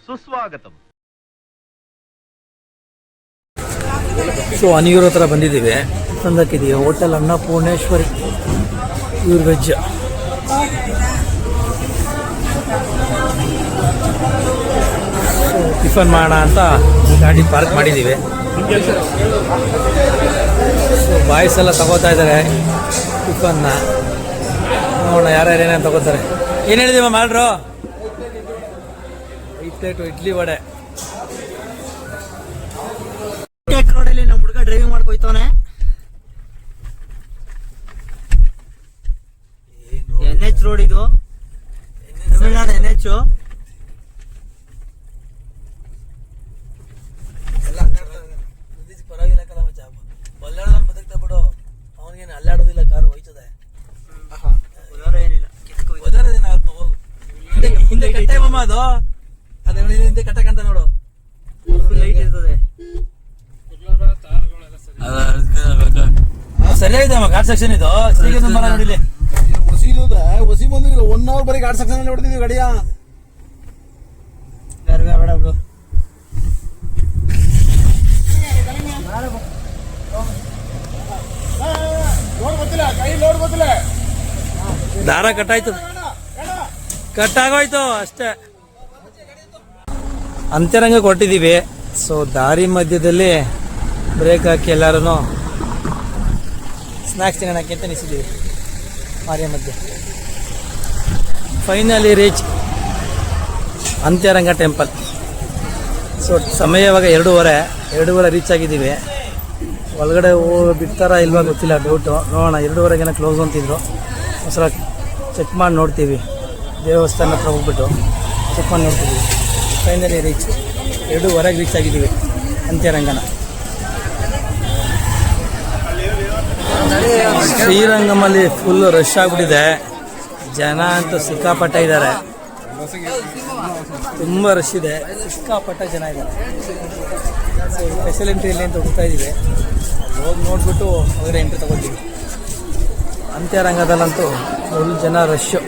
ಸುಸ್ವಾಗತಂ. So ಅನಿಯೂರ್ ಹತ್ರ ಬಂದಿದ್ದೀವಿ. ತಂದಕ್ಕಿದೆಯಾ hotel Annapoorneshwari pure veg. Tiffin ಮಾಡೋಣ ಅಂತ ಗಾಡಿ ಪಾರ್ಕ್ ಮಾಡಿದ್ದೀವಿ. ಸೊ ಬಾಯ್ಸ್ ಎಲ್ಲ ತಗೋತಾ ಇದ್ದಾರೆ ಟಿಫನ್ನ. ನೋಡೋಣ ಯಾರ್ಯಾರು ಏನೇನು ತಗೋತಾರೆ. ಏನು ಹೇಳಿದೀವ ಮಾಡ್ರು? 5 ಪ್ಲೇಟು ಇಡ್ಲಿ ವಡೆ. ರೋಡಲ್ಲಿ ನಮ್ಮ ಹುಡುಗ ಡ್ರೈವಿಂಗ್ ಮಾಡ್ಕೊಯ್ತವನೆ. NH ರೋಡ್ ಇದು, ತಮಿಳ್ನಾಡು NH. ಪರವಾಗಿಲ್ಲ ಕಲ ಮಚ್ಚ, ಬಲ್ಲಾಡೋದನ್ನ ಬದುಕ್ತಾ ಬಿಡು. ಅವನಿಗೇನು ಅಲ್ಲಾಡೋದಿಲ್ಲ, ಕಾರು ಹೋಯ್ತದೆ. ಏನಿಲ್ಲ, ಹಿಂದೆ ಕಟ್ಟೆ ಮಮ್ಮ, ಅದು ಅದೇ ಹಿಂದೆ ಕಟ್ಟಕಂತ ನೋಡು, ಲೈಟ್ ಇರ್ತದೆ. ಸರಿಯಾಗಿದೆ ಅಮ್ಮ ಘಾಟ್ ಸೆಕ್ಷನ್ ಇದು. ನೋಡಿಲಿ ಹೊಸಿ ಬಂದಿಲ್ಲ 1 ಅವರ್ ಬರೀ ಘಾಟ್ ಸೆಕ್ಷನ್ ಅಲ್ಲಿ ಹೊಡೆದಿದ್ದೀವಿ ಗಡಿಯ. ಬೇಡ ಬಿಡು. ದಾರ ಕಟ್ಟಾಯ್ತು, ಕಟ್ಟಾಗೋಯ್ತು ಅಷ್ಟೇ. ಅಂತರಂಗ ಕೊಟ್ಟಿದ್ದೀವಿ. ಸೊ ದಾರಿ ಮಧ್ಯದಲ್ಲಿ ಬ್ರೇಕ್ ಹಾಕಿ ಎಲ್ಲರೂ ಸ್ನ್ಯಾಕ್ಸ್ ತಿನ್ನೋಣಕ್ಕೆ ಅಂತ ನಿಲ್ಸಿದ್ದೀವಿ ಮಾರಿಯ ಮಧ್ಯೆ. Finally reach Antyaranga temple. So ಸಮಯ ಇವಾಗ 2:30 ರೀಚ್ ಆಗಿದ್ದೀವಿ. ಒಳಗಡೆ ಬಿಡ್ತಾರಾ ಇಲ್ವಾ ಗೊತ್ತಿಲ್ಲ, ಡೌಟು. ನೋಡೋಣ, 2:30 ಕ್ಲೋಸ್ ಅಂತಿದ್ರು. ಒಂದ್ಸಲ ಚೆಕ್ ಮಾಡಿ ನೋಡ್ತೀವಿ. ದೇವಸ್ಥಾನ ಹತ್ರ ಹೋಗ್ಬಿಟ್ಟು ಚೆಕ್ ಮಾಡಿ ನೋಡ್ತೀವಿ. ಫೈನಲಿ ರೀಚ್ 2:30 ರೀಚ್ ಆಗಿದ್ದೀವಿ ಅಂತ್ಯರಂಗನ. ಶ್ರೀರಂಗಮಲ್ಲಿ ಫುಲ್ ರಶ್ ಆಗಿಬಿಟ್ಟಿದೆ. ಜನ ಅಂತೂ ಸಿಕ್ಕಾಪಟ್ಟೆ ಇದ್ದಾರೆ, ತುಂಬ ರಶ್ ಇದೆ, ಸಿಕ್ಕಾಪಟ್ಟೆ ಜನ ಇದ್ದಾರೆ. ಸೊ ಸ್ಪೆಷಲ್ ಎಂಟ್ರಿ ಇಲ್ಲಿ ಅಂತ ಹುಡುಕ್ತಾ ಇದ್ದೀವಿ. ಹೋಗಿ ನೋಡ್ಬಿಟ್ಟು ಹೊರಗಡೆ ಎಂಟ್ರಿ ತಗೋತೀವಿ. ಅಂತ್ಯರಂಗದಲ್ಲಂತೂ ಫುಲ್ ಜನ ರಶ್ಶು.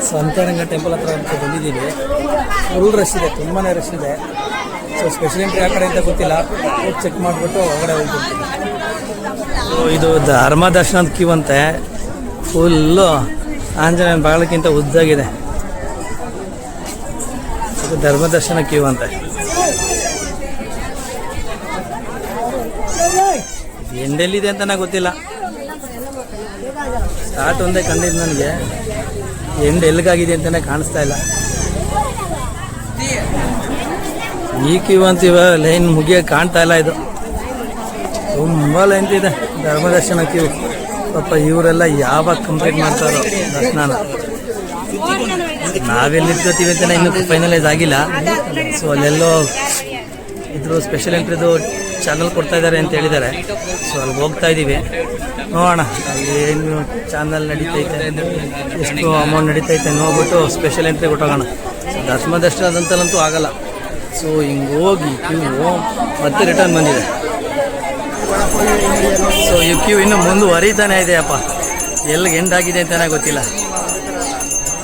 ಸೊ ಅಂತ್ಯರಂಗ ಟೆಂಪಲ್ ಹತ್ರ ಅಂತ ಬಂದಿದ್ದೀವಿ. ಫುಲ್ ರಶ್ ಇದೆ, ತುಂಬಾ ರಶ್ ಇದೆ. ಸೊ ಸ್ಪೆಷಲ್ ಎಂಟ್ರಿ ಯಾವ ಕಡೆ ಅಂತ ಗೊತ್ತಿಲ್ಲ, ಹೋಗಿ ಚೆಕ್ ಮಾಡಿಬಿಟ್ಟು ಹೊರಗಡೆ ಹೋಗ್ಬಿಡ್ತೀವಿ. ಸೊ ಇದು ಧರ್ಮ ದರ್ಶನದ ಕ್ಯೂ ಅಂತೆ. ಫುಲ್ಲು ಆಂಜನೇಯನ ಬಾಗಿಲಕ್ಕಿಂತ ಉದ್ದಾಗಿದೆ. ಇದು ಧರ್ಮ ದರ್ಶನ ಕ್ಯೂ ಅಂತೆ. ಎಂಡೆಲ್ಲಿದೆ ಅಂತ ನನಗೆ ಗೊತ್ತಿಲ್ಲ. ಸ್ಟಾರ್ಟ್ ಒಂದೇ ಕಂಡಿದ್ದು ನನಗೆ, ಎಂಡ್ ಎಲ್ಲಿಗಾಗಿದೆ ಅಂತಲೇ ಕಾಣಿಸ್ತಾ ಇಲ್ಲ. ಈ ಕ್ಯೂ ಅಂತೀವ, ಲೈನ್ ಮುಗಿಯೋಕೆ ಕಾಣ್ತಾ ಇಲ್ಲ. ಇದು ತುಂಬ ಲೈನ್ ಇದೆ ಧರ್ಮ ದರ್ಶನ ಕ್ಯೂ. ಪಾಪ ಇವರೆಲ್ಲ ಯಾವಾಗ ಕಂಪ್ಲೀಟ್ ಮಾಡ್ತಾರೋ ದರ್ಶನ. ನಾವೆಲ್ಲಿ ಇರ್ತೀವಿ ಅಂತ ಇನ್ನೂ ಫೈನಲೈಸ್ ಆಗಿಲ್ಲ. ಸೊ ಅಲ್ಲೆಲ್ಲೋ ಇದ್ರ ಸ್ಪೆಷಲ್ ಎಂಟ್ರಿದು ಚಾನಲ್ ಕೊಡ್ತಾ ಇದ್ದಾರೆ ಅಂತ ಹೇಳಿದ್ದಾರೆ. ಸೊ ಅಲ್ಲಿ ಹೋಗ್ತಾ ಇದ್ದೀವಿ, ನೋಡೋಣ ಏನು ಚಾನಲ್ ನಡೀತೈತೆ, ಎಷ್ಟು ಅಮೌಂಟ್ ನಡೀತೈತೆ ನೋಡ್ಬಿಟ್ಟು ಸ್ಪೆಷಲ್ ಎಂಟ್ರಿ ಕೊಟ್ಟೋಗೋಣ. ಧರ್ಮ ದರ್ಶನದಂತಲಂತೂ ಆಗಲ್ಲ. ಸೊ ಹಿಂಗೆ ಹೋಗಿ ಕ್ಯೂ ಮತ್ತೆ ರಿಟರ್ನ್ ಬಂದಿದೆ. ಸೊ ಈ ಕ್ಯೂ ಇನ್ನೂ ಮುಂದುವರಿತಾನೆ ಇದೆಯಪ್ಪ, ಎಲ್ಲಿಗೆ ಎಂಡ್ ಆಗಿದೆ ಅಂತಲೇ ಗೊತ್ತಿಲ್ಲ.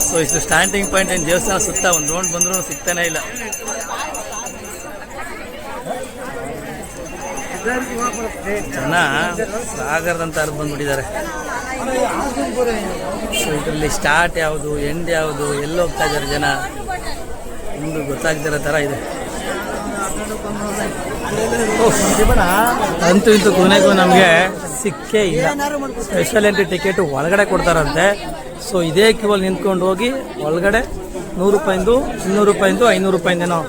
ಸೊ ಇಷ್ಟು ಸ್ಟಾರ್ಟಿಂಗ್ ಪಾಯಿಂಟ್ ಏನು ದೇವಸ್ಥಾನ ಸುತ್ತ ಒಂದು ರೌಂಡ್ ಬಂದರೂ ಸಿಗ್ತಾನೆ ಇಲ್ಲ. ಜನ ಸಾಗರದಂತ ಬಂದ್ಬಿಟ್ಟಿದ್ದಾರೆ. ಸೊ ಇದರಲ್ಲಿ ಸ್ಟಾರ್ಟ್ ಯಾವುದು ಎಂಡ್ ಯಾವುದು ಎಲ್ಲಿ ಹೋಗ್ತಾ ಇದ್ದಾರೆ ಜನ ಒಂದು ಗೊತ್ತಾಗ್ದಿರೋ ಥರ ಇದೆ. ಅಂತೂ ಇಂತೂ ಕೊನೆಗೂ ನಮಗೆ ಸಿಕ್ಕೇ ಇಲ್ಲ. ಸ್ಪೆಷಲ್ ಎಂಟ್ರಿ ಟಿಕೆಟ್ ಒಳಗಡೆ ಕೊಡ್ತಾರಂತೆ. ಸೊ ಇದೇ ಕ್ಯೂವಲ್ಲಿ ನಿಂತ್ಕೊಂಡು ಹೋಗಿ ಒಳಗಡೆ 100 ರೂಪಾಯಿಂದು 200 ರೂಪಾಯಿಂದು 500 ರೂಪಾಯಿಂದೇನೋ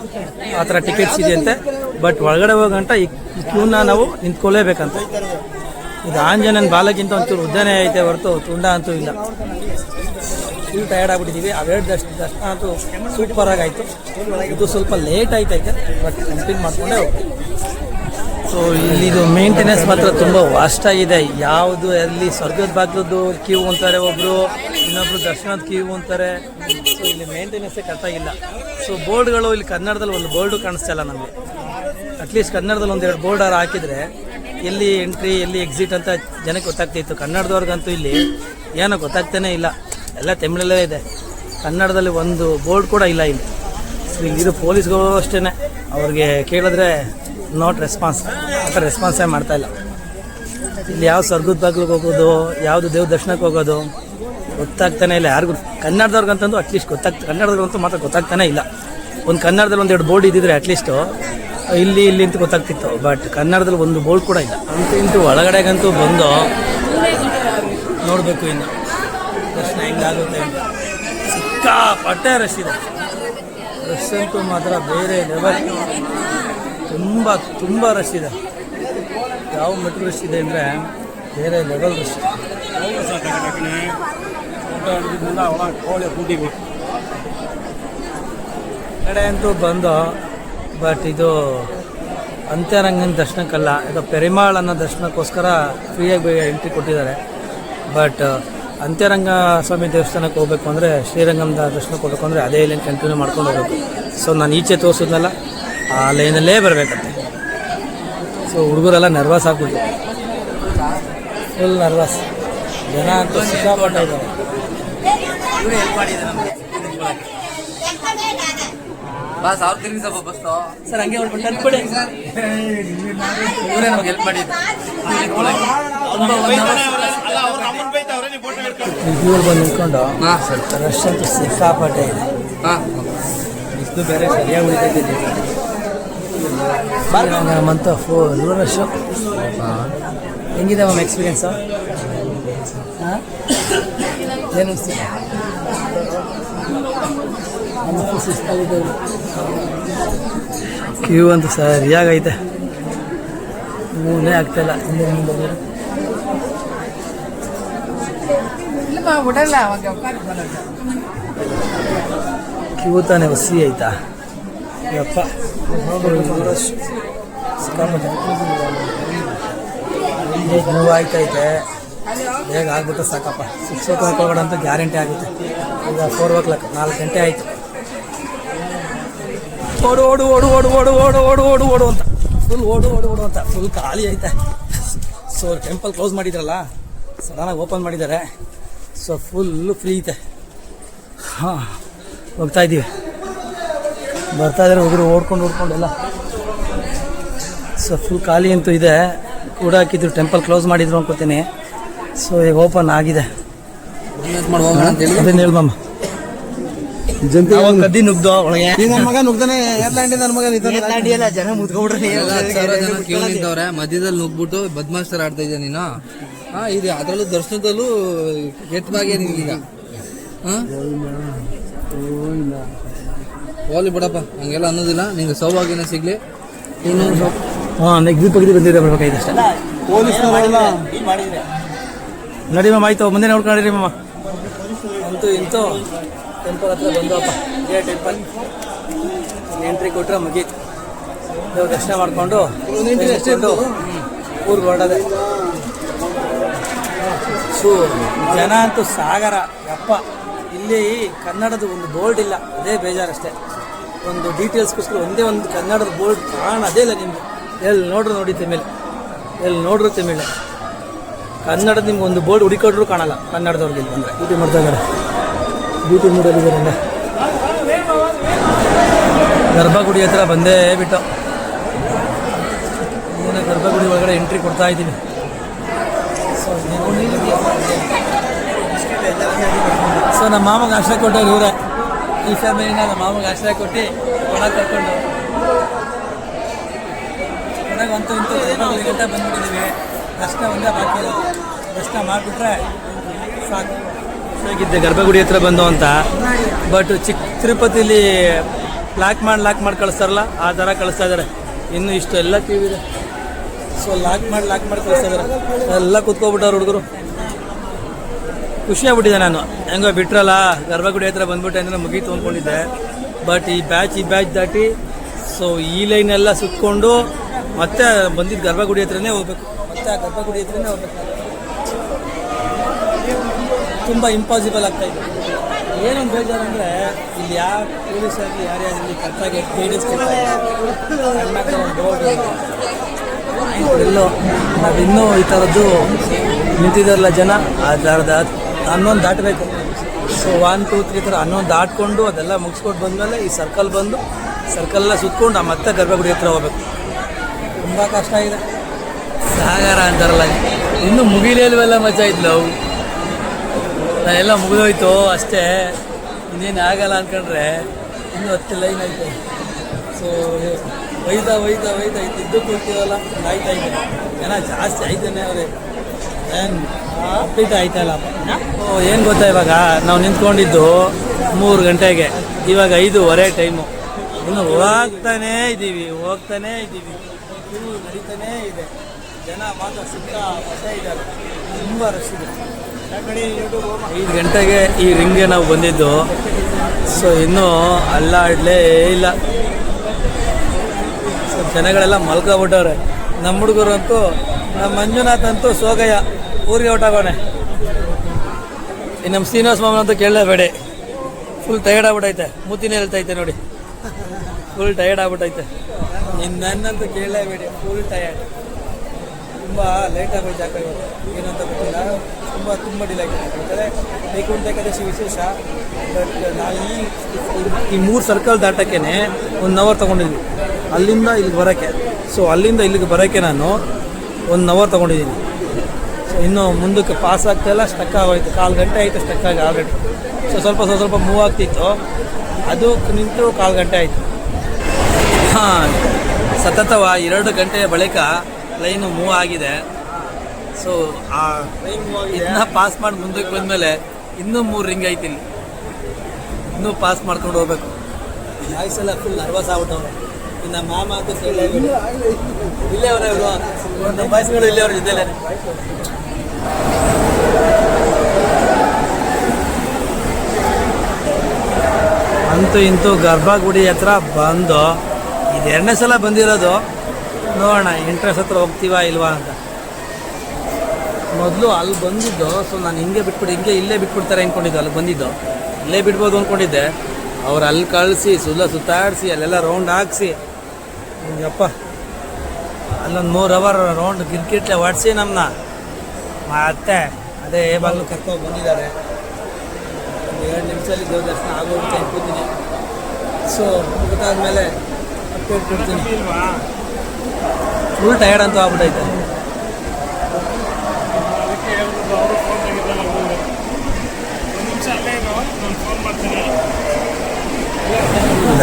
ಆ ಥರ ಟಿಕೆಟ್ಸ್ ಇದೆಯಂತೆ. ಬಟ್ ಒಳಗಡೆ ಹೋಗಂಟ ಈ ಕ್ಯೂನ ನಾವು ನಿಂತ್ಕೊಳ್ಳೇಬೇಕಂತ. ಇದು ಆಂಜನೇಯನ ಬಾಲಕ್ಕಿಂತ ಒಂಚೂರು ಉದ್ದನೇ ಐತೆ ಹೊರತು ತುಂಡ ಅಂತೂ ಇಲ್ಲ. ಫುಲ್ ಟಯರ್ಡ್ ಆಗಿಬಿಟ್ಟಿದ್ದೀವಿ. ಅವೆರಡು ದರ್ಶನ ಅಂತೂ ಸೂಪರಾಗಿ ಆಯಿತು. ಇದು ಸ್ವಲ್ಪ ಲೇಟ್ ಆಯ್ತೈತೆ, ಬಟ್ ಕಂಪ್ಲೀಟ್ ಮಾಡಿಕೊಂಡೇ ಹೋಗ್ತೀವಿ. ಸೊ ಇಲ್ಲಿದು ಮೇಂಟೆನೆನ್ಸ್ ಮಾತ್ರ ತುಂಬ ವಾಸ್ಟ್ ಆಗಿದೆ. ಯಾವುದು ಅಲ್ಲಿ ಸ್ವರ್ಗದ ಬಾಗ್ಲದ್ದು ಕ್ಯೂ ಅಂತಾರೆ ಒಬ್ಬರು, ಇನ್ನೊಬ್ರು ದರ್ಶನದ ಕ್ಯೂ ಅಂತಾರೆ. ಸೊ ಇಲ್ಲಿ ಮೇಂಟೆನೆನ್ಸೇ ಕರೆಕ್ಟಾಗಿಲ್ಲ. ಸೊ ಬೋರ್ಡ್ಗಳು ಇಲ್ಲಿ ಕನ್ನಡದಲ್ಲಿ ಒಂದು ಬೋರ್ಡು ಕಾಣಿಸ್ತಾ ಇಲ್ಲ ನಮಗೆ. ಅಟ್ಲೀಸ್ಟ್ ಕನ್ನಡದಲ್ಲಿ 1-2 ಬೋರ್ಡ್ ಹಾಕಿದರೆ ಎಲ್ಲಿ ಎಂಟ್ರಿ ಎಲ್ಲಿ ಎಕ್ಸಿಟ್ ಅಂತ ಜನಕ್ಕೆ ಗೊತ್ತಾಗ್ತಿತ್ತು. ಕನ್ನಡದವ್ರಿಗಂತೂ ಇಲ್ಲಿ ಏನೋ ಗೊತ್ತಾಗ್ತಾನೆ ಇಲ್ಲ, ಎಲ್ಲ ತಮಿಳಲ್ಲೇ ಇದೆ. ಕನ್ನಡದಲ್ಲಿ ಒಂದು ಬೋರ್ಡ್ ಕೂಡ ಇಲ್ಲ ಇಲ್ಲಿ. ಸೊ ಇಲ್ಲಿರೋ ಪೊಲೀಸ್ಗಳು ಅಷ್ಟೇ, ಅವ್ರಿಗೆ ಕೇಳಿದ್ರೆ ನಾಟ್ ರೆಸ್ಪಾನ್ಸ್, ಆ ಥರ ರೆಸ್ಪಾನ್ಸೇ ಮಾಡ್ತಾಯಿಲ್ಲ. ಇಲ್ಲಿ ಯಾವ ಸ್ವರ್ಗದ ಬಾಗಿಲಿಗೆ ಹೋಗೋದು, ಯಾವುದು ದೇವ್ರ ದರ್ಶನಕ್ಕೆ ಹೋಗೋದು ಗೊತ್ತಾಗ್ತಾನೆ ಇಲ್ಲ ಯಾರಿಗೂ. ಕನ್ನಡದವ್ರಿಗಂತಂದು ಅಟ್ಲೀಸ್ಟ್ ಕನ್ನಡದವ್ರಿಗಂತೂ ಮಾತ್ರ ಗೊತ್ತಾಗ್ತಾನೆ ಇಲ್ಲ. ಒಂದು ಕನ್ನಡದಲ್ಲಿ ಒಂದೆರಡು ಬೋರ್ಡ್ ಇದ್ದಿದ್ರೆ ಅಟ್ಲೀಸ್ಟು ಇಲ್ಲಿ ಅಂತ ಗೊತ್ತಾಗ್ತಿತ್ತು. ಬಟ್ ಕನ್ನಡದಲ್ಲಿ ಒಂದು ಬೋರ್ಡ್ ಕೂಡ ಇಲ್ಲ. ಇಂತೂ ಒಳಗಡೆಗಂತೂ ಬಂದು ನೋಡಬೇಕು ಇನ್ನು ದರ್ಶನ ಹೆಂಗಾಗುತ್ತೆ ಅಂತ. ಸಿಕ್ಕಾಪಟ್ಟೆ ರಶ್ ಇದೆ. ರಶ್ ಅಂತೂ ಮಾತ್ರ ಬೇರೆ ಲೆವೆಲ್, ತುಂಬ ರಶ್ ಇದೆ. ಯಾವ ಮೆಟ್ರೋ ರಶ್ ಇದೆ ಅಂದರೆ ಬೇರೆ ಲೆವೆಲ್ ರಶ್. ಕಡೆ ಅಂತೂ ಬಂದು, ಬಟ್ ಇದು ಅಂತ್ಯರಂಗನ ದರ್ಶನಕ್ಕಲ್ಲ, ಇದು ಪೆರಿಮಾಳ್ ಅನ್ನೋ ದರ್ಶನಕ್ಕೋಸ್ಕರ ಫ್ರೀಯಾಗಿ ಎಂಟ್ರಿ ಕೊಟ್ಟಿದ್ದಾರೆ. ಬಟ್ ಅಂತ್ಯರಂಗ ಸ್ವಾಮಿ ದೇವಸ್ಥಾನಕ್ಕೆ ಹೋಗ್ಬೇಕು ಅಂದರೆ, ಶ್ರೀರಂಗಂದ ದರ್ಶನಕ್ಕೆ ಹೋಗ್ಬೇಕು ಅಂದರೆ ಅದೇ ಲೈನ್ ಕಂಟಿನ್ಯೂ ಮಾಡ್ಕೊಂಡು ಹೋಗ್ಬೇಕು. ಸೊ ನಾನು ಈಚೆ ತೋರಿಸಿದ್ನಲ್ಲ ಆ ಲೈನಲ್ಲೇ ಬರಬೇಕಂತೆ. ಸೊ ಹುಡುಗರೆಲ್ಲ ನರ್ವಸ್ ಆಗ್ಬಿಟ್ಟು, ಫುಲ್ ನರ್ವಸ್. ಜನ ಅಂತೂ ಸಿಕ್ಕಾಪಟ್ಟ ಇದ್ದಾರೆ. ಸರ್ ಹಂಗೆ ಹೇಳ್ಬಿಟ್ಟು ಇವರೇ ನಮ್ಗೆ ಹೆಲ್ಪ್ ಮಾಡಿದ್ರು. ಇವ್ರು ಬಂದು ನಿಂತ್ಕೊಂಡು ರಶ್ ಅಂತೂ ಸಿಕ್ಕಾಪಟ್ಟೆ ಇದೆ. ಬಿಸಿಲು ಬೇರೆ ಸರಿಯಾಗಿ ಉಳಿತೈತೆ. ನಮ್ಮಂತ ಫುಲ್ ರಶ್. ಹೆಂಗಿದೆ ಮ್ಯಾಮ್ ಎಕ್ಸ್ಪೀರಿಯನ್ಸು? ಹಾಂ, ಏನು ಅನಿಸ್ತಿದೆ? ಕ್ಯೂ ಅಂತೂ ಸರಿಯಾಗೈತೆ, ಮೂನೇ ಆಗ್ತಾಯಿಲ್ಲ. ಕ್ಯೂ ತಾನೇ ಹೊಸಿ ಆಯ್ತಾ ಯಪ್ಪ. ನೋವು ಆಯ್ತೈತೆ, ಬೇಗ ಆಗ್ಬಿಟ್ಟು ಸಾಕಪ್ಪ. 6 o'clock ಒಳಗಡೆ ಅಂತೂ ಗ್ಯಾರಂಟಿ ಆಗುತ್ತೆ. ಈಗ 4 o'clock, 4 ಗಂಟೆ ಆಯಿತು. ಓಡು ಓಡು ಓಡು ಓಡು ಓಡು ಓಡು ಓಡು ಓಡು ಓಡು ಅಂತ ಫುಲ್ ಓಡು ಓಡು ಓಡು ಅಂತ ಫುಲ್ ಖಾಲಿ ಐತೆ. ಸೊ ಟೆಂಪಲ್ ಕ್ಲೋಸ್ ಮಾಡಿದ್ರಲ್ಲ, ಸಡನ್ನಾಗಿ ಓಪನ್ ಮಾಡಿದ್ದಾರೆ. ಸೊ ಫುಲ್ಲು ಫ್ರೀ ಐತೆ. ಹಾಂ, ಹೋಗ್ತಾ ಇದ್ದೀವಿ. ಬರ್ತಾ ಇದ್ದಾರೆ ಹುಡುಗರು ಓಡ್ಕೊಂಡೆಲ್ಲ. ಸೊ ಫುಲ್ ಖಾಲಿ ಅಂತೂ ಇದೆ. ಕೂಡ ಹಾಕಿದ್ರು, ಟೆಂಪಲ್ ಕ್ಲೋಸ್ ಮಾಡಿದ್ರು ಅನ್ಕೋತೀನಿ. ಸೊ ಈಗ ಓಪನ್ ಆಗಿದೆ. ಅದೇನು ಹೇಳ್ಬಮ್ಮ, ಕದ್ದಿ ನುಗ್ದು ಒಳಗೆ ನನ್ನ ಮಗ ನುಗ್ದಾನೆ. ನನ್ನ ಮಗ ಜನ ಮುದ್ಕೊಂಡ್ರೆ ಕ್ಯೂ ನಿಂತವ್ರೆ, ಮಧ್ಯದಲ್ಲಿ ನುಗ್ಬಿಟ್ಟು ಬದ್ಮಾಸ್ಟರ್ ಆಡ್ತಾ ಇದ್ದೆ ನೀನು. ಇದು ಅದರಲ್ಲೂ ದರ್ಶನದಲ್ಲೂ ಕೆಟ್ಟವಾಗೇ ನಿಂಗೀಗ. ಹೋಗ್ಲಿ ಬಿಡಪ್ಪ, ಹಂಗೆಲ್ಲ ಅನ್ನೋದಿಲ್ಲ. ನಿಂಗೆ ಸೌಭಾಗ್ಯನ ಸಿಗ್ಲಿ. ಹಾಂ, ನೆಕ್ಸ್ಟ್ ಪಕ್ಕದಿ ಬಂದಿದೆ ಬರ್ಬೇಕಾಯ್ತಷ್ಟೇ. ಪೊಲೀಸ್ನವರೆಲ್ಲ ನಡಿ ಮ್ಯಾಮ್, ಆಯಿತು ಮುಂದೆ ನೋಡ್ಕೊಂಡಿರಿ ಮ್ಯಾಮ. ಅಂತೂ ಇಂತೂ ಟೆಂಪಲ್ ಹತ್ರ ಬಂದವಪ್ಪ. ಇದೇ ಟೆಂಪಲ್ ಎಂಟ್ರಿ ಕೊಟ್ಟರೆ ಮುಗೀತು. ದೇವ್ರ ದರ್ಶನ ಮಾಡಿಕೊಂಡು ಊರಿಗೆ ಹೊರಡೋದೆ. ಸೊ ಜನ ಅಂತೂ ಸಾಗರ ಯಪ್ಪ. ಇಲ್ಲಿ ಕನ್ನಡದ ಒಂದು ಬೋರ್ಡ್ ಇಲ್ಲ, ಅದೇ ಬೇಜಾರಷ್ಟೇ. ಒಂದು ಡೀಟೇಲ್ಸ್ಗೋಸ್ಕರ ಒಂದೇ ಒಂದು ಕನ್ನಡದ ಬೋರ್ಡ್ ಕಾಣೋದೇ ಇಲ್ಲ ನಿಮಗೆ. ಎಲ್ಲಿ ನೋಡ್ರು ನೋಡಿ ತಮಿಳ್, ಎಲ್ಲಿ ನೋಡ್ರು ತಮಿಳ್. ಕನ್ನಡದ ನಿಮ್ಗೆ ಒಂದು ಬೋರ್ಡ್ ಹುಡುಕೊಂಡ್ರು ಕಾಣಲ್ಲ ಕನ್ನಡದವ್ರಿಗೆ. ಇಲ್ಲಿ ಬಂದರೆ ಡ್ಯೂಟಿ ಮಾಡ್ತಾ ಇದ್ದಾರೆ, ಡ್ಯೂಟಿ ಮಾಡೋದಿದ್ದಾರೆ. ಗರ್ಭಗುಡಿ ಹತ್ರ ಬಂದೇ ಬಿಟ್ಟು ಗರ್ಭಗುಡಿ ಒಳಗಡೆ ಎಂಟ್ರಿ ಕೊಡ್ತಾ ಇದ್ದೀವಿ. ಸೊ ನಮ್ಮ ಮಾಮಗೆ ಆಶ್ರಯ ಕೊಟ್ಟವ್ರು ಇವರೇ. ಈ ಫ್ಯಾಮಿಲಿನ ನಮ್ಮ ಮಾಮಗೆ ಆಶ್ರಯ ಕೊಟ್ಟು ಒಳಗೆ ಕರ್ಕೊಂಡು ಒಳಗೆ ಅಂತೂ ಇಂತೂ ಗರ್ಭಗುಡಿ ಗಂಟೆ ಬಂದ್ಬಿಟ್ಟಿದ್ದೀವಿ. ದರ್ಶನ ಒಂದೇ ಬಾಕಿ ಇರೋದು. ದರ್ಶನ ಮಾಡಿಬಿಟ್ರೆ ಸಾಕು. ಹೇಗಿದ್ದೆ ಗರ್ಭಗುಡಿ ಹತ್ರ ಬಂದು ಅಂತ. ಬಟ್ ಚಿಕ್ಕ ತಿರುಪತಿಲಿ ಲಾಕ್ ಮಾಡಿ ಕಳಿಸ್ತಾರಲ್ಲ, ಆ ಥರ ಕಳಿಸ್ತಾ ಇದ್ದಾರೆ. ಇನ್ನು ಇಷ್ಟು ಎಲ್ಲ ಕ್ಯೂ ಇದೆ. ಸೊ ಲಾಕ್ ಮಾಡಿ ಕಳಿಸ್ತಾ ಇದ್ದಾರೆ. ಎಲ್ಲ ಕೂತ್ಕೊಬಿಟ್ಟವ್ರು ಹುಡುಗರು. ಖುಷಿಯಾಗ್ಬಿಟ್ಟಿದೆ. ನಾನು ಹೆಂಗೋ ಬಿಟ್ರಲ್ಲ, ಗರ್ಭಗುಡಿ ಹತ್ರ ಬಂದ್ಬಿಟ್ಟೆ ಅಂದರೆ ಮುಗೀತು ಅಂದ್ಕೊಂಡಿದ್ದೆ. ಬಟ್ ಈ ಬ್ಯಾಚ್ ದಾಟಿ ಸೊ ಈ ಲೈನೆಲ್ಲ ಸುತ್ತಕೊಂಡು ಮತ್ತೆ ಬಂದಿದ್ದು ಗರ್ಭಗುಡಿ ಹತ್ರನೇ ಹೋಗ್ಬೇಕು. ಮತ್ತೆ ಆ ಗರ್ಭಗುಡಿ ಹತ್ರನೇ ಹೋಗ್ಬೇಕು. ತುಂಬ ಇಂಪಾಸಿಬಲ್ ಆಗ್ತಾಯಿದೆ. ಏನೊಂದು ಬೇಜಾರು ಅಂದರೆ ಇಲ್ಲಿ ಯಾವ ಪೊಲೀಸ್ ಆಗಲಿ ಯಾರೇ ಆಗಲಿ ಕರೆಕ್ಟಾಗಿ ಗೈಡೆನ್ಸ್ ಕೊಡ್ತಾರೆ. ಎಲ್ಲೋ ನಾವಿನ್ನೂ ಈ ಥರದ್ದು ನಿಂತಿದ್ದಾರಲ್ಲ ಜನ, ಆ ಥರದ 11 ದಾಟಬೇಕು. ಸೊ 1 2 3 ಥರ ಹನ್ನೊಂದು ದಾಟ್ಕೊಂಡು ಅದೆಲ್ಲ ಮುಗಿಸ್ಕೊಂಡು ಬಂದಮೇಲೆ ಈ ಸರ್ಕಲ್ ಬಂದು ಸರ್ಕಲೆಲ್ಲ ಸುತ್ಕೊಂಡು ಮತ್ತೆ ಗರ್ಭಗುಡಿ ಹತ್ರ ಹೋಗ್ಬೇಕು. ತುಂಬ ಕಷ್ಟ ಇದೆ. ಸಾಗರ ಅಂತಾರಲ್ಲ, ಇನ್ನೂ ಮುಗಿಲೇಲ್ವೆಲ್ಲ ಮಜಾ ಇದ್ಲು ಅವು. ಎಲ್ಲ ಮುಗಿದೋಯ್ತು ಅಷ್ಟೇ, ಇನ್ನೇನು ಆಗಲ್ಲ ಅಂದ್ಕೊಂಡ್ರೆ ಇನ್ನೂ 10 ಲೈನ್ ಐತೆ. ಸೊ ಒಯ್ತಾ ಇದ್ದು ಕೊಡ್ತೀವಲ್ಲ ಆಯ್ತಾ ಇದೆ. ಜನ ಜಾಸ್ತಿ ಆಯ್ತಾನೆ ಅವ್ರೆ, ಏನು ಕಂಪ್ಲೀಟ್ ಆಯ್ತಲ್ಲಪ್ಪ. ಏನು ಗೊತ್ತಾ, ಇವಾಗ ನಾವು ನಿಂತ್ಕೊಂಡಿದ್ದು 3 ಗಂಟೆಗೆ, ಇವಾಗ 5:15 ಟೈಮು. ಇನ್ನು ಹೋಗ್ತಾನೇ ಇದ್ದೀವಿ ಇನ್ನು ನಡೀತಾನೇ ಇದೆ. ಜನ ಮಾತ್ರ ಸಿಕ್ಕಾಪಟ್ಟೆ ಇದ್ದಾರೆ, ತುಂಬ ರಶ್ ಇದೆ. 5 ಗಂಟೆಗೆ ಈ ರಿಂಗ್ಗೆ ನಾವು ಬಂದಿದ್ದು. ಸೊ ಇನ್ನೂ ಅಲ್ಲಾಡಲೇ ಇಲ್ಲ. ಸೊ ಜನಗಳೆಲ್ಲ ಮಲ್ಕೊಬಿಟ್ಟವ್ರೆ. ನಮ್ಮ ಹುಡುಗರಂತೂ, ನಮ್ಮ ಮಂಜುನಾಥ್ ಅಂತೂ ಸೋಗಯ್ಯ ಊರಿಗೆ ಹೊಟ್ಟಾಗೋಣೆ. ಇನ್ನು ನಮ್ಮ ಶ್ರೀನಿವಾಸ ಮಾಮನಂತೂ ಕೇಳಲೇಬೇಡಿ, ಫುಲ್ ಟಯರ್ಡ್ ಆಗ್ಬಿಟ್ಟೈತೆ. ಮೂತಿನೇ ಹೇಳ್ತೈತೆ ನೋಡಿ, ಫುಲ್ ಟಯರ್ಡ್ ಆಗ್ಬಿಟ್ಟೈತೆ. ಇನ್ನು ನನ್ನಂತೂ ಕೇಳಲೇಬೇಡಿ, ಫುಲ್ ಟಯರ್ಡ್. ತುಂಬ ಲೇಟ್ ಆಗೋಯ್ತು. ಯಾಕೆ ಏನಂತ ಗೊತ್ತಿಲ್ಲ, ತುಂಬ ಡಿಲೇ ಆಗಿದೆ. ಯಾಕಂದರೆ ವೈಕುಂಠ ಏಕಾದಶಿ ವಿಶೇಷ. ಬಟ್ ನಾವು ಈ 3 ಸರ್ಕಲ್ ದಾಟೋಕ್ಕೆ 1 ಅವರ್ ತೊಗೊಂಡಿದ್ವಿ ಅಲ್ಲಿಂದ ಇಲ್ಲಿಗೆ ಬರೋಕ್ಕೆ. ಸೊ ಅಲ್ಲಿಂದ ಇಲ್ಲಿಗೆ ಬರೋಕ್ಕೆ ನಾನು 1 ಅವರ್ ತೊಗೊಂಡಿದ್ದೀನಿ. ಸೊ ಇನ್ನೂ ಮುಂದಕ್ಕೆ ಪಾಸ್ ಆಗ್ತಾಯಿಲ್ಲ, ಸ್ಟಕ್ ಆಗೋಯ್ತು. 1/4 ಗಂಟೆ ಆಯಿತು ಸ್ಟಕ್ ಆಗಿ ಆಲ್ರೆಡಿ. ಸೊ ಸ್ವಲ್ಪ ಮೂವ್ ಆಗ್ತಿತ್ತು, ಅದು ನಿಂತು 1/4 ಗಂಟೆ ಆಯಿತು. ಹಾಂ, ಸತತವ 2 ಗಂಟೆಯ ಬಳಿಕ ಲೈನು ಮೂವ್ ಆಗಿದೆ. ಸೊ ಆ ಲೈನ್ ಮೂವ್ ಆಗಿದೆ. ಇದನ್ನ ಪಾಸ್ ಮಾಡಿ ಮುಂದಕ್ಕೆ ಬಂದಮೇಲೆ ಇನ್ನೂ 3 ರಿಂಗ್ ಐತಿ. ಇಲ್ಲಿ ಇನ್ನೂ ಪಾಸ್ ಮಾಡ್ಕೊಂಡು ಹೋಗ್ಬೇಕು. ಬಾಯ್ಸ್ ಎಲ್ಲ ಫುಲ್ ನರ್ವಸ್ ಆಗ್ಬಿಟ್ಟವ್ರೆ. ಇನ್ನು ಮಾಮ ಅಂತ ಇಲ್ಲೇ ಅವರೇ ಅವರು, ನಮ್ಮ ಬಾಯ್ಸ್ಗಳು ಇಲ್ಲೇ ಅವ್ರ ಜೊತೆಲೇ. ಅಂತೂ ಇಂತೂ ಗರ್ಭಗುಡಿ ಹತ್ರ ಬಂದು ಇದು 2ನೇ ಸಲ ಬಂದಿರೋದು. ನೋಡೋಣ ಎಂಟ್ರೆನ್ಸ್ ಹತ್ರ ಹೋಗ್ತೀವಾ ಇಲ್ವಾ ಅಂತ. ಮೊದಲು ಅಲ್ಲಿ ಬಂದಿದ್ದು. ಸೊ ನಾನು ಇಲ್ಲೇ ಬಿಟ್ಬಿಡ್ತಾರೆ ಅಂದ್ಕೊಂಡಿದ್ದು. ಅಲ್ಲಿ ಬಂದಿದ್ದು ಇಲ್ಲೇ ಬಿಡ್ಬೋದು ಅಂದ್ಕೊಂಡಿದ್ದೆ. ಅವ್ರು ಅಲ್ಲಿ ಕಳಿಸಿ ಸುತ್ತಾಡಿಸಿ ಅಲ್ಲೆಲ್ಲ ರೌಂಡ್ ಹಾಕ್ಸಿ, ಯಪ್ಪ ಅಲ್ಲೊಂದು 3 ಅವರ್ ರೌಂಡ್ ಗಿರ್ಕಿಟ್ಲೆ ಹೊಡ್ಸಿ ನಮ್ಮನ್ನ ಮತ್ತೆ ಅದೇ ಬಾಗಿಲು ಕರ್ಕೊಂಡು ಬಂದಿದ್ದಾರೆ. 2 ನಿಮಿಷದಲ್ಲಿ ದೇವ್ರ ದರ್ಶನ ಆಗೋಗುತ್ತೆ ಅನ್ಕೋತೀನಿ. ಸೊ ಗೊತ್ತಾದ್ಮೇಲೆ ಅಪ್ಡೇಟ್ ಕೊಡ್ತೀನಿ. ಫುಲ್ ಟಯರ್ಡ್ ಅಂತೂ ಆಗ್ಬಿಟ್ಟೈತೆ.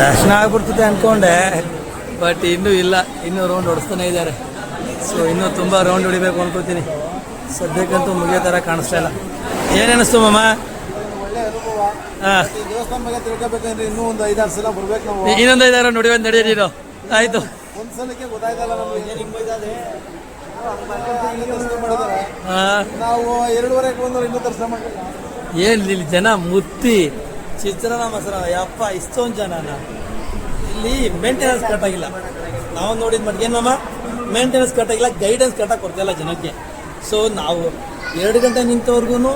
ದರ್ಶನ ಆಗ್ಬಿಡ್ತದೆ ಅಂದ್ಕೊಂಡೆ, ಬಟ್ ಇನ್ನೂ ಇಲ್ಲ, ಇನ್ನೂ ರೌಂಡ್ ಹೊಡಿಸ್ತಾನೆ ಇದ್ದಾರೆ. ಸೊ ಇನ್ನೂ ತುಂಬ ರೌಂಡ್ ಹೊಡಿಬೇಕು ಅನ್ಕೋತೀನಿ. ಸದ್ಯಕ್ಕಂತೂ ಮುಗಿಯೋ ಥರ ಕಾಣಿಸ್ತಾ ಇಲ್ಲ. ಏನೇನಿಸ್ತು ಮಾಮ? ಹಾಂ, ದೇವಸ್ಥಾನ ಬಗ್ಗೆ ತಿಳ್ಕೊಬೇಕಂದ್ರೆ ಇನ್ನೂ ಒಂದು 5-6 ಸಲ ಬರ್ಬೇಕು ನಾವು. ಇನ್ನೊಂದು 5 ರೌಂಡ್ ಹೊಡಿಯೋದು ನಡೆಯೋದು ನೀನು. ಆಯಿತು, ಒಂದು ಸಲಕ್ಕೆ ಗೊತ್ತಾಯ್ತಲ್ಲ ನಮಗೆ. ನಾವು 2:15 ಬಂದವರು ಇನ್ನೂ ದರ್ಶನ ಮಾಡಿಲ್ಲ. ಏನು ಇಲ್ಲಿ ಜನ ಮುತ್ತಿ ಚಿತ್ರಾನ್ನ ಮೊಸರನ್ನ, ಯಪ್ಪ ಇಷ್ಟೊಂದು ಜನನ. ಇಲ್ಲಿ ಮೇಂಟೆನೆನ್ಸ್ ಕಟ್ಟಾಗಿಲ್ಲ. ನಾವು ನೋಡಿದ ಮಟ್ಟಿಗೆ ಏನಮ್ಮ ಮೇಂಟೆನೆನ್ಸ್ ಕಟ್ಟಾಗಿಲ್ಲ, ಗೈಡೆನ್ಸ್ ಕಟ್ಟಾಗಿ ಕೊಡ್ತಾಯಿಲ್ಲ ಜನಕ್ಕೆ. ಸೊ ನಾವು 2 ಗಂಟೆ ನಿಂತವ್ರಿಗೂ,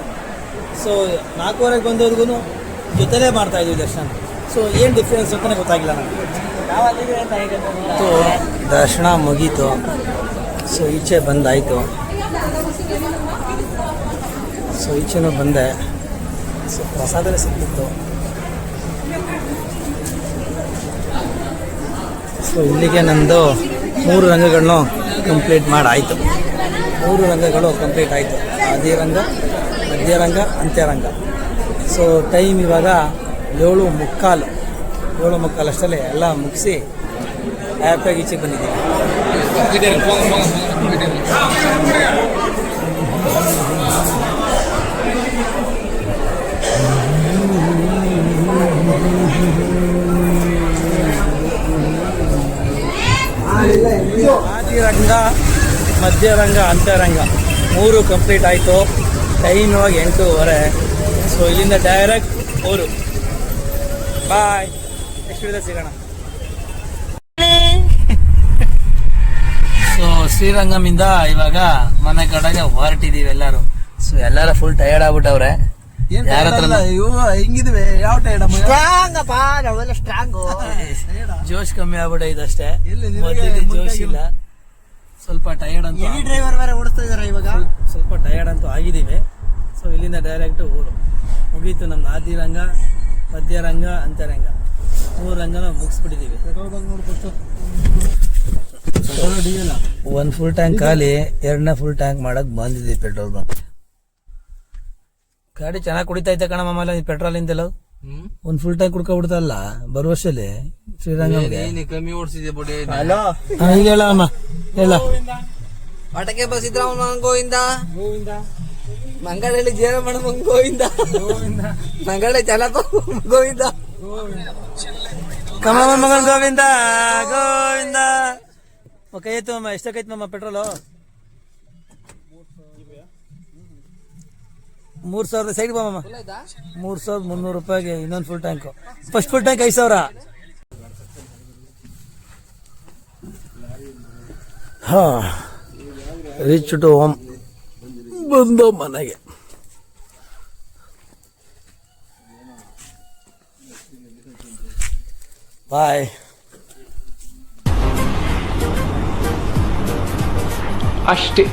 ಸೊ 4:15 ಬಂದವ್ರಿಗೂ ಜೊತೆಲೇ ಮಾಡ್ತಾಯಿದ್ವಿ ದರ್ಶನ. ಸೊ ಏನು ಡಿಫ್ರೆನ್ಸ್ ಅಂತಲೇ ಗೊತ್ತಾಗಿಲ್ಲ ನಮಗೆ. ಸೊ ದರ್ಶನ ಮುಗೀತು. ಸೊ ಈಚೆ ಬಂದಾಯಿತು. ಸೊ ಈಚೆನೂ ಬಂದೆ. ಸೊ ಪ್ರಸಾದನೇ ಸಿಕ್ತಿತ್ತು. ಸೊ ಇಲ್ಲಿಗೆ ನಂದು 3 ರಂಗಗಳನ್ನು ಕಂಪ್ಲೀಟ್ ಮಾಡಾಯಿತು. 3 ರಂಗಗಳು ಕಂಪ್ಲೀಟ್ ಆಯಿತು. ಆದಿರಂಗ, ಮಧ್ಯರಂಗ, ಅಂತ್ಯರಂಗ. ಸೊ ಟೈಮ್ ಇವಾಗ 7:45 ಅಷ್ಟರಲ್ಲಿ ಎಲ್ಲ ಮುಗಿಸಿ ಹ್ಯಾಪಿಯಾಗಿ ಈಚೆಗೆ ಬಂದಿದ್ದೀವಿ. ಆದಿರಂಗ, ಮಧ್ಯರಂಗ, ಅಂತ್ಯರಂಗ 3 ಕಂಪ್ಲೀಟ್ ಆಯಿತು. ಟೈಮ್ ಇವಾಗ 8:15. ಸೊ ಇಲ್ಲಿಂದ ಡೈರೆಕ್ಟ್ ಊರು. ಬಾಯ್, ನೆಕ್ಸ್ಟ್ ವಿಡಿಯೋದಲ್ಲಿ ಸಿಗೋಣ. ಸೊ ಶ್ರೀರಂಗಮಿಂದ ಇವಾಗ ಮನೆ ಕಡೆಗೆ ಹೊರಟಿದ್ದೀವಿ ಎಲ್ಲರೂ. ಸೊ ಎಲ್ಲರೂ ಫುಲ್ ಟಯರ್ಡ್ ಆಗ್ಬಿಟ್ಟವ್ರೆ. ಯಾರ ಹತ್ರ ಹಿಂಗಿದ್ವಿ, ಯಾವ ಟೈರ್ಡ್ ಸ್ಟ್ರಾಂಗಪ್ಪ, ನಾವೆಲ್ಲ ಸ್ಟ್ರಾಂಗು. ಜೋಶ್ ಕಮ್ಮಿ ಆಗ್ಬಿಟ್ಟೈತೆ ಅಷ್ಟೇ. ಜೋಶ್ ಇಲ್ಲ, ಸ್ವಲ್ಪ ಟಯರ್ಡ್ ಅಂತ. ಹೆವಿ ಡ್ರೈವರ್ ಬೇರೆ ಓಡಿಸ್ತಾ ಇದಾರೆ ಇವಾಗ. ಸ್ವಲ್ಪ ಟಯರ್ಡ್ ಅಂತೂ ಆಗಿದ್ದೀವಿ. ಸೊ ಇಲ್ಲಿಂದ ಡೈರೆಕ್ಟ್ ಊರು. ಮುಗೀತು ನಮ್ಮ ಆದಿ ರಂಗ, ಮಧ್ಯ ರಂಗ, ಅಂತರಂಗ 3 ರಂಗನ ಮುಗಿಸ್ಬಿಟ್ಟಿದ್ದೀವಿ. ಒಂದು ಫುಲ್ ಟ್ಯಾಂಕ್ ಖಾಲಿ, 2ನೇ ಫುಲ್ ಟ್ಯಾಂಕ್ ಮಾಡಕ್ ಬಂದಿದ್ದೀವಿ ಪೆಟ್ರೋಲ್ ಬಂಕ್. ಗಾಡಿ ಚೆನ್ನಾಗಿ ಕುಡಿತೈತೆ ಕಣ ಮಾಮಲ್ಲ ಪೆಟ್ರೋಲ್ ಇಂದೆಲ್ಲ. ಒಂದು ಫುಲ್ ಟ್ಯಾಂಕ್ ಕುಡ್ಕೊಬಿಡ್ತಲ್ಲ ಬರುವಷ್ಟಲ್ಲಿ ಶ್ರೀರಂಗಮ್ಗೆ. ಕಮ್ಮಿ ಓಡಿಸಿದೆ ಬುಡಿ. ಈಗ ಹೇಳ ಅಮ್ಮ, ಹೇಳ. ಪಟಕೆ ಬಸಿದ್ರಾಮ ಗೋವಿಂದ, ಮಂಗಳಳ್ಳಿ ಜೇರಮಣ ಗೋವಿಂದ, ಮಂಗಳಳ್ಳಿ ಚಲಪ ಗೋವಿಂದ, ಕಮ್ಮ ಮಗನ್ ಗೋವಿಂದ ಗೋವಿಂದ. ಓಕೆ ಆಯ್ತು ಅಮ್ಮ, ಎಷ್ಟಕ್ಕೈತು ಮಮ್ಮ ಪೆಟ್ರೋಲು? 3,000 ಸೈಡ್ ಬಮ್ಮ. 3,300 ರೂಪಾಯಿಗೆ ಇನ್ನೊಂದು full tank. First full tank 5,000. ಹಾ, ರೀಚ್ ಟು ಹೋಮ್. ಬಂದು ಮನೆಗೆ. ಬಾಯ್. ಅಷ್ಟೇ.